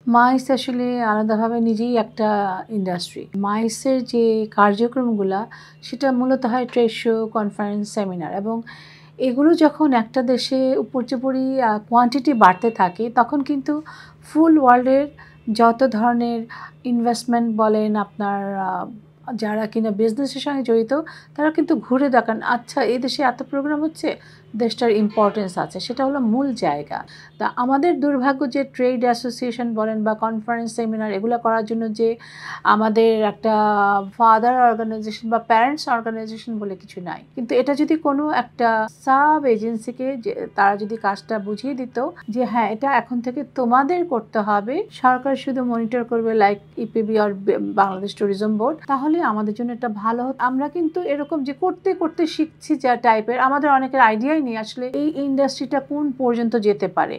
মাইস আসলে আলাদাভাবে নিজেই একটা ইন্ডাস্ট্রি। মাইসের যে কার্যক্রমগুলা সেটা মূলত হয় ট্রেড শো, কনফারেন্স, সেমিনার এবং এগুলো যখন একটা দেশে উপর্যুপরি কোয়ান্টিটি বাড়তে থাকে তখন কিন্তু ফুল ওয়ার্ল্ডের যত ধরনের ইনভেস্টমেন্ট বলেন আপনার যারা কিনা বিজনেসের সঙ্গে জড়িত তারা কিন্তু ঘুরে দেখান আচ্ছা এই দেশে এত প্রোগ্রাম হচ্ছে, দেশটার ইম্পর্টেন্স আছে, সেটা হলো মূল জায়গা। তা আমাদের দুর্ভাগ্য যে ট্রেড অ্যাসোসিয়েশন বলেন বা কনফারেন্স সেমিনার এগুলো করার জন্য যে আমাদের একটা ফাদার অর্গানাইজেশন বা প্যারেন্টস অর্গানাইজেশন বলে কিছু নাই। কিন্তু এটা যদি কোনো একটা সাব এজেন্সিকে যে তারা যদি কাজটা বুঝিয়ে দিত যে হ্যাঁ এটা এখন থেকে তোমাদের করতে হবে, সরকার শুধু মনিটর করবে লাইক ইপিবি আর বাংলাদেশ ট্যুরিজম বোর্ড, তাহলে আমাদের জন্য এটা ভালো হতো। আমরা কিন্তু এরকম যে করতে করতে শিখছি যা টাইপের, আমাদের অনেকের আইডিয়াই নেই আসলে এই ইন্ডাস্ট্রিটা কোন পর্যন্ত যেতে পারে।